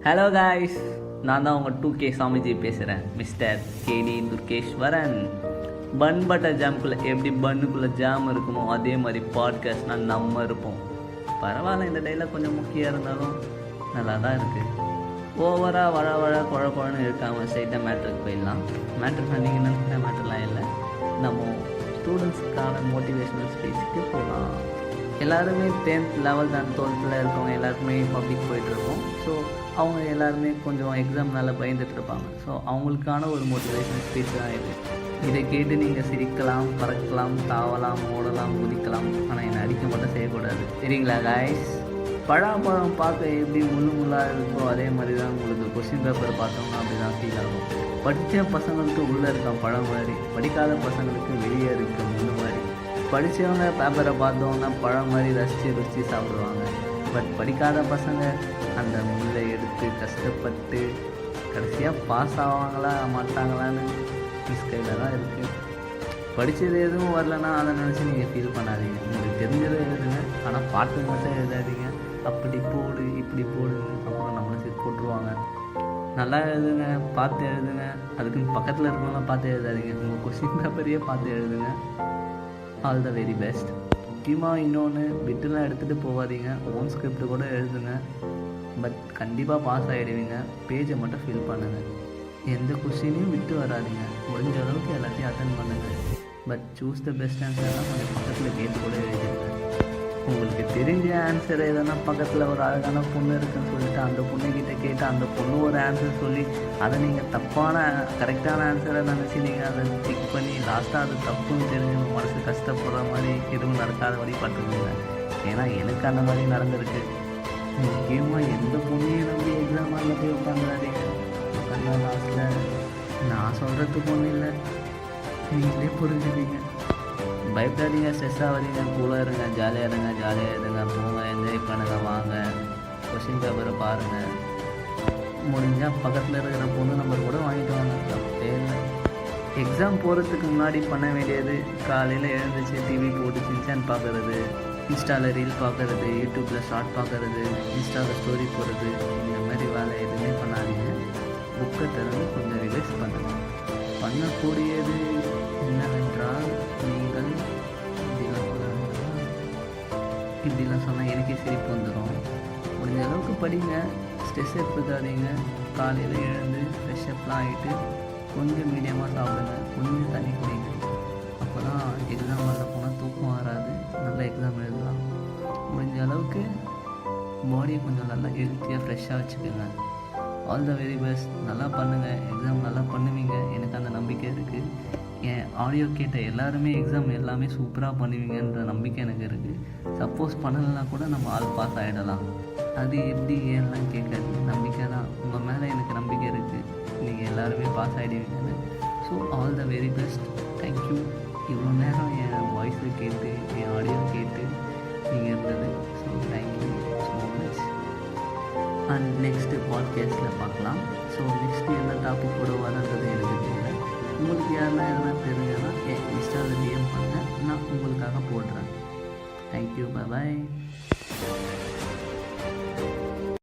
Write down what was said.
Hello guys, நான் தான் உங்கள் 2K சாமிஜி பேசுகிறேன். மிஸ்டர் கேடி துர்கேஸ்வரன். பன் பட்டர் ஜாமுக்குள்ளே எப்படி பன்னுக்குள்ளே ஜாம் இருக்குமோ அதே மாதிரி பாட்காஸ்ட்னால் நம்ம இருப்போம். பரவாயில்ல, இந்த டைலாக் கொஞ்சம் முக்கியம் இருந்தாலும் நல்லா தான் இருக்குது. ஓவராக வழ குழன்னு இருக்காமல் ஸ்ட்ரைட்டாக மேட்ருக்கு போயிடலாம். மேட்ருக்கு நீங்கள் நினைக்கிற மேட்டர்லாம் இல்லை. நம்ம ஸ்டூடெண்ட்ஸுக்கான மோட்டிவேஷ்னல் ஸ்பீச்சுக்கு போகலாம். எல்லாருமே 10th 11th and 12th இருக்கவங்க எல்லாருக்குமே பப்ளிக் போயிட்டுருக்கோம். ஸோ அவங்க எல்லாருமே கொஞ்சம் எக்ஸாம்னால பயந்துட்டு இருப்பாங்க. ஸோ அவங்களுக்கான ஒரு மோட்டிவேஷனல் ஸ்பீச் தான் இது. இதை கேட்டு நீங்கள் சிரிக்கலாம், பறக்கலாம், தாவலாம், ஓடலாம், குதிக்கலாம். ஆனால் என்னை அடிக்க மட்டும் செய்யக்கூடாது, சரிங்களா காய்ஸ்? பழம் பார்க்க எப்படி முள்ளாக இருக்கோ அதே மாதிரி தான் உங்களுக்கு கொஸ்டின் பேப்பர் பார்த்தோம்னா அப்படி தான் ஃபீல் ஆகும். படித்த பசங்களுக்கு உள்ளே இருக்க பழம் மாதிரி, படிக்காத பசங்களுக்கு வெளியே இருக்க முள் மாதிரி. படித்தவங்க பேப்பரை பார்த்தோன்னா பழம் மாதிரி ரசித்து சாப்பிடுவாங்க. பட் படிக்காத பசங்க அந்த முள்ளை எடுத்து கஷ்டப்பட்டு கடைசியாக பாஸ் ஆவாங்களா மாட்டாங்களான்னு மிஸ் கையில் தான் இருக்குது. படித்தது எதுவும் வரலன்னா அதை நினச்சி நீங்கள் ஃபீல் பண்ணாதீங்க. உங்களுக்கு தெரிஞ்சதை எழுதுங்க, ஆனால் பாட்டு மட்டும் எழுதாதீங்க. அப்படி போடு இப்படி போடுன்னு அப்புறம் நம்மளுக்கு போட்டுருவாங்க. நல்லா எழுதுங்க, பார்த்து எழுதுங்க. அதுக்குன்னு பக்கத்தில் இருக்கவங்களாம் பார்த்து எழுதாதீங்க. உங்கள் கொஸ்டின் பேப்பரையே பார்த்து எழுதுங்க. All the very best. முக்கியமாக இன்னொன்று, பிட்டெலாம் எடுத்துகிட்டு போகாதீங்க. ஓன் ஸ்கிரிப்ட் கூட எழுதுங்க. பட் கண்டிப்பாக பாஸ் ஆகிடுவீங்க. பேஜை மட்டும் ஃபில் பண்ணுங்கள். எந்த கொஸ்டினையும் விட்டு வராதிங்க. முடிஞ்ச அளவுக்கு எல்லாத்தையும் அட்டன் பண்ணுங்கள். பட் சூஸ் த பெஸ்ட் ஆன்சர்னால் கொஞ்சம் பக்கத்தில் கேட்டு கூட எழுதிடுங்க. உங்களுக்கு தெரிஞ்ச ஆன்சர் எதனா பக்கத்தில் ஒரு அழகான பொண்ணு இருக்குன்னு சொல்லிட்டு அந்த பொண்ணுக்கிட்ட கேட்டு அந்த பொண்ணு ஒரு ஆன்சர் சொல்லி அதை நீங்கள் தப்பான கரெக்டான ஆன்சரை நினச்சி நீங்கள் அதை டிக் பண்ணி லாஸ்ட்டாக அது தப்புன்னு தெரிஞ்சு மனசு கஷ்டப்படுற மாதிரி எதுவும் நடக்காத மாதிரி பார்த்துக்கோங்க. ஏன்னா எனக்கு அந்த மாதிரி நடந்திருக்கு. முக்கியமாக எந்த பொண்ணையும் நம்பி எக்ஸாம் அதில் போய் உட்காந்துடாதீங்க. உட்காந்தா லாஸ்ட்டில் நான் சொல்கிறதுக்கு ஒன்றும் இல்லை, நீங்களே புரிஞ்சுப்பீங்க. பயப்படாதீங்க, ஸ்ட்ரெஸ் ஆகாதீங்க, கூலாக இருங்க, ஜாலியாக இருங்க, போங்க, என்ஜாய் பண்ணுங்கள், வாங்க, கொஸ்டின் பேப்பரை பாருங்கள். முடிஞ்சால் பக்கத்தில் இருக்கிற பொண்ணு நம்பர் கூட வாங்கிட்டு வாங்க, தப்பே இல்லை. எக்ஸாம் போகிறதுக்கு முன்னாடி பண்ண வேண்டியது, காலையில் எழுந்துச்சு டிவி போட்டு சின்சான் பார்க்குறது, இன்ஸ்டாவில் ரீல் பார்க்குறது, யூடியூப்பில் ஷார்ட் பார்க்குறது, இன்ஸ்டாவில் ஸ்டோரி போடுறது, இந்த மாதிரி வேலை எதுவுமே பண்ணாதீங்க. புக்கை திறந்து கொஞ்சம் ரிவைஸ் பண்ணுங்கள். பண்ணக்கூடியது என்னவென்றால், நீங்கள் இப்படிலாம் சொன்னால் எனக்கே சிரிப்பு வந்துடும். முடிஞ்ச அளவுக்கு படிங்க, ஸ்ட்ரெஸ் எடுத்துக்காதீங்க. காலையில் எழுந்து ஃப்ரெஷ்அப்லாம் ஆகிட்டு கொஞ்சம் மீடியமாக சாப்பிடுங்க, கொஞ்சம் தண்ணி குடிங்க. அப்போ தான் எக்ஸாம் வரல போனால் தூக்கம் வராது, நல்ல எக்ஸாம் எழுதலாம். முடிஞ்ச அளவுக்கு பாடியை கொஞ்சம் நல்லா ஹெல்த்தியாக ஃப்ரெஷ்ஷாக வச்சுக்கோங்க. All the very best. நல்லா பண்ணுங்கள், எக்ஸாம் நல்லா பண்ணுவீங்க, எனக்கு அந்த நம்பிக்கை இருக்குது. என் ஆடியோ கேட்ட எல்லாருமே எக்ஸாம் எல்லாமே சூப்பராக பண்ணுவீங்கன்ற நம்பிக்கை எனக்கு இருக்குது. சப்போஸ் பண்ணலைன்னா கூட நம்ம ஆல் பாஸ் ஆகிடலாம். அது எப்படி ஏன்லாம் கேட்காது, நம்பிக்கை தான். உங்கள் மேலே எனக்கு நம்பிக்கை இருக்குது, நீங்கள் எல்லாருமே பாஸ் ஆகிடுவீங்கன்னு. So all the very best. Thank you. இவ்வளோ நேரம் என் வாய்ஸை கேட்டு என் ஆடியோ கேட்டு நீங்கள் இருந்தது. So thank you so much. And next பாட்காஸ்ட்டில் பார்க்கலாம். ஸோ நெக்ஸ்ட்டு என்ன டாபிக் கூட வரன்றது எனக்கு தெரியல. உங்களுக்கு யாரெல்லாம் எதனா தெரிஞ்சதுன்னா என் இன்ஸ்டாவில் டிஎம் பண்ணுங்கள், நான் உங்களுக்காக போடுறேன். தேங்க்யூ, பாய்.